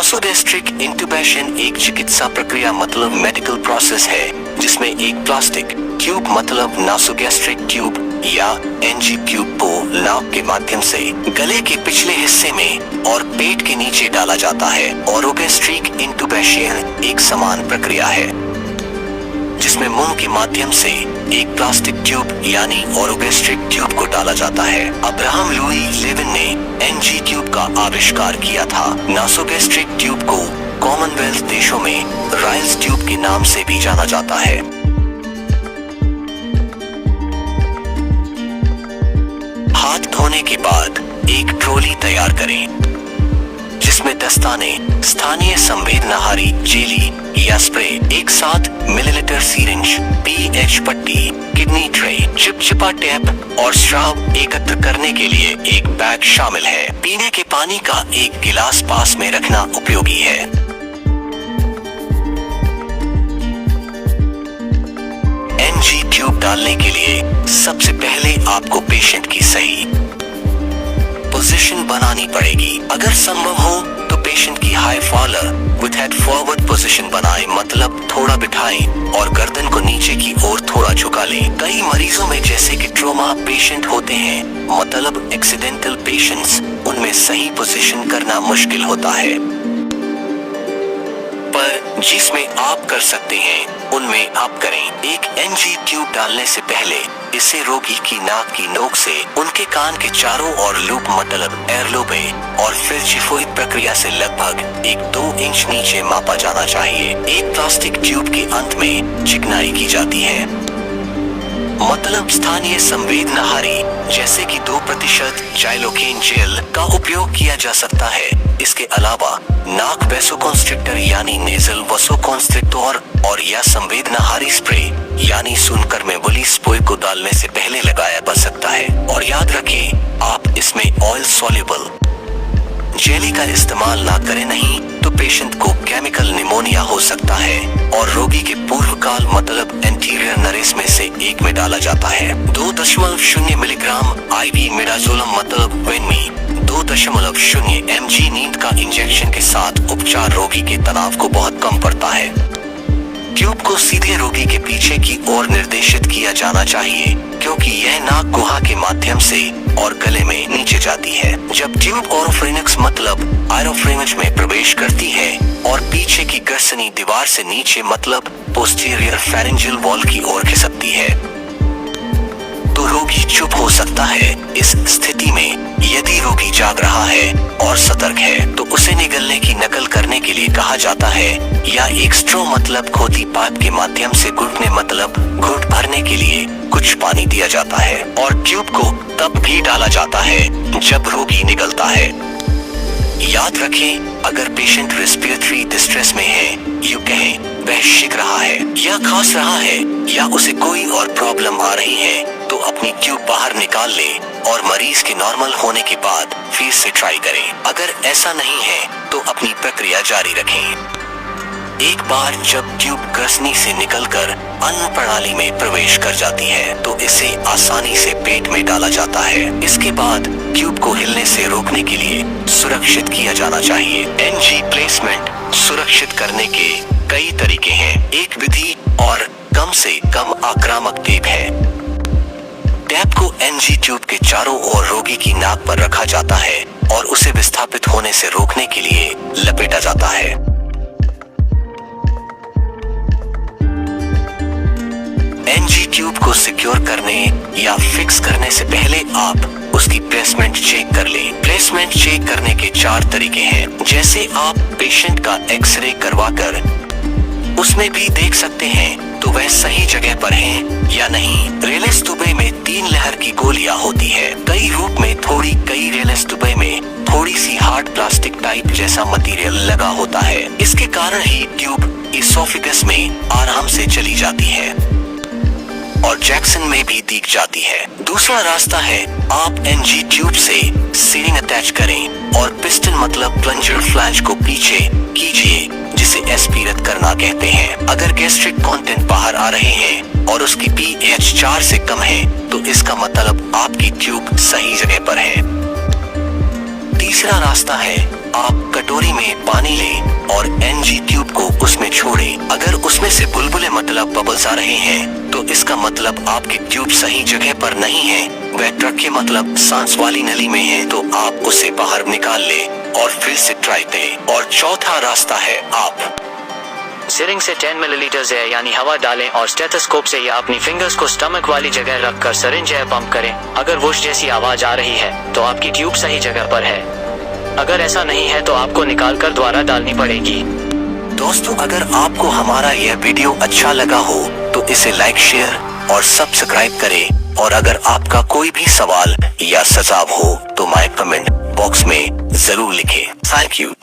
Nasogastric intubation एक चिकित्सा प्रक्रिया मतलब मेडिकल प्रोसेस है जिसमें एक प्लास्टिक ट्यूब मतलब नासोगैस्ट्रिक ट्यूब या एनजी ट्यूब को नाक के माध्यम से गले के पिछले हिस्से में और पेट के नीचे डाला जाता है। ओरोगैस्ट्रिक इंट्यूबेशन एक समान प्रक्रिया है जिसमें मुंह के माध्यम से एक प्लास्टिक ट्यूब यानी ओरोगैस्ट्रिक ट्यूब को डाला जाता है। अब्राहम लुई लेविन ने एनजी ट्यूब का आविष्कार किया था। नासोगैस्ट्रिक ट्यूब को कॉमनवेल्थ देशों में राइल्स ट्यूब के नाम से भी जाना जाता है। हाथ धोने के बाद एक ट्रॉली तैयार करें जिसमें दस्ताने, स्थानीय संवेदनाहारी जेली या स्प्रे, एक 7 मिलीलीटर सीरिंज, पीएच पट्टी, किडनी ट्रे, चिपचिपा टेप और स्राव एकत्र करने के लिए एक बैग शामिल है। पीने के पानी का एक गिलास पास में रखना उपयोगी है। एनजी ट्यूब डालने के लिए सबसे पहले आपको पेशेंट की सही पोजीशन बनानी पड़ेगी। अगर संभव हो तो पेशेंट की high Fowler with head forward position बनाएं, मतलब थोड़ा बिठाएं और गर्दन को नीचे की ओर थोड़ा झुका लें। कई मरीजों में जैसे कि ट्रोमा पेशेंट होते हैं, मतलब एक्सीडेंटल पेशेंट्स, उनमें सही पोजीशन करना मुश्किल होता है, पर जिसमें आप कर सकते हैं उनमें आप करें। एक एनजी ट्यूब डालने से पहले इसे रोगी की नाक की नोक से उनके कान के चारों ओर लूप मतलब एयरलोबे और फिर जिफोइड प्रक्रिया से लगभग 1-2 इंच नीचे मापा जाना चाहिए। एक प्लास्टिक ट्यूब के अंत में चिकनाई की जाती है, मतलब स्थानीय संवेदनाहारी जैसे कि 2% जाइलोकेन जेल का उपयोग किया जा सकता है। इसके अलावा नाक वैसोकॉन्स्ट्रिक्टर यानी नेजल वैसोकॉन्स्ट्रिक्टर और या संवेदनाहारी स्प्रे यानी सुनकर में वली स्प्रे को डालने से पहले लगाया जा सकता है। और याद रखें, आप इसमें ऑयल सॉल्युबल जेली का इस्तेमाल ना करें, नहीं तो पेशेंट को केमिकल निमोनिया हो सकता है और रोगी के पूर्व काल मतलब एंटीरियर नरेस में से एक में डाला जाता है। 2.0 मिलीग्राम आईवी मिडाजोलम मतलब वेनमी 2.0 mg नींद का इंजेक्शन के साथ उपचार रोगी के तनाव को बहुत कम पड़ता है। ट्यूब को सीधे रोगी के पीछे की ओर निर्देशित किया जाना चाहिए क्योंकि यह नाक गुहा के माध्यम से और गले में नीचे जाती है। जब ट्यूब ओरोफ्रिनिक्स मतलब आयरोफ्रिनिक्स में प्रवेश करती है और पीछे की गर्दनी दीवार से नीचे मतलब पोस्टीरियर फेरेंजियल वॉल की ओर खिसकती है तो रोगी चुप हो सकता है। इस स्थिति में यदि रोगी जाग रहा है और सतर्क है तो उसे निगलने की नकल करने के लिए कहा जाता है या एक स्ट्रो मतलब खोदी पाइप के माध्यम से घुटने मतलब घुट भरने के लिए कुछ पानी दिया जाता है। और ट्यूब को तब भी डाला जाता है जब रोगी निगलता है। याद रखें, अगर पेशेंट रेस्पिरेटरी डिस्ट्रेस में है, यूं कहें वह शिक रहा है या खांस रहा है या उसे कोई और प्रॉब्लम आ रही है तो अपनी ट्यूब बाहर निकाल ले और मरीज के नॉर्मल होने के बाद फिर से ट्राई करें। अगर ऐसा नहीं है तो अपनी प्रक्रिया जारी रखें। एक बार जब ट्यूब गर्दनी से निकलकर अन्न प्रणाली में प्रवेश कर जाती है तो इसे आसानी से पेट में डाला जाता है। इसके बाद ट्यूब को हिलने से रोकने के लिए सुरक्षित किया जाना चाहिए। एनजी प्लेसमेंट सुरक्षित करने के कई तरीके हैं। एक विधि और कम से कम आक्रामक टेप है। टैप को एनजी ट्यूब के चारों ओर रोगी की नाक पर रखा जाता है और उसे विस्थापित होने से रोकने के लिए लपेटा जाता है। एनजी ट्यूब को सिक्योर करने या फिक्स करने से पहले आप उसकी प्लेसमेंट चेक कर लें। प्लेसमेंट चेक करने के 4 तरीके हैं, जैसे आप पेशेंट का एक्सरे करवाकर उसमें भी देख सकते हैं तो वह सही जगह पर है या नहीं। रेलेस दुबई में 3 लहर की गोलियां होती है, कई रूप में थोड़ी, कई रेलेस दुबई में थोड़ी सी हार्ड प्लास्टिक टाइप जैसा मटेरियल लगा होता है। इसके कारण ही ट्यूब इसोफेगस में आराम से चली जाती है और जैक्सन में भी दिख जाती है। दूसरा रास्ता है, आप एनजी ट्यूब से सीरिंग अटैच करें और पिस्टन मतलब प्लंजर फ्लैंज को पीछे कीजिए, जिसे एस्पिरेट करना कहते हैं। अगर गैस्ट्रिक कंटेंट बाहर आ रहे हैं और उसकी पीएच 4 से कम है तो इसका मतलब आपकी ट्यूब सही जगह पर है। तीसरा रास्ता है, आप कटोरी में पानी लें और एनजी ट्यूब को उसमें छोड़ें। अगर उसमें से बुलबुले मतलब बबल्स आ रहे हैं तो इसका मतलब आपकी ट्यूब सही जगह पर नहीं है, वह ट्रक के मतलब सांस वाली नली में है, तो आप उसे बाहर निकाल ले और फिर से ट्राई करें। और चौथा रास्ता है, आप सिरिंज से 10 मिलीलीटर एयर यानी हवा डालें और स्टेथोस्कोप से या अपनी फिंगर्स को स्टमक वाली जगह रखकर सिरिंज एयर पंप करें। अगर वुश जैसी आवाज आ रही है तो आपकी ट्यूब सही जगह पर है, अगर ऐसा नहीं है तो आपको निकाल कर दोबारा डालनी पड़ेगी। दोस्तों, अगर आपको हमारा यह वीडियो अच्छा लगा हो तो इसे लाइक, शेयर और सब्सक्राइब करें। और अगर आपका कोई भी सवाल या सुझाव हो तो माय कमेंट बॉक्स में जरूर लिखें। Thank you.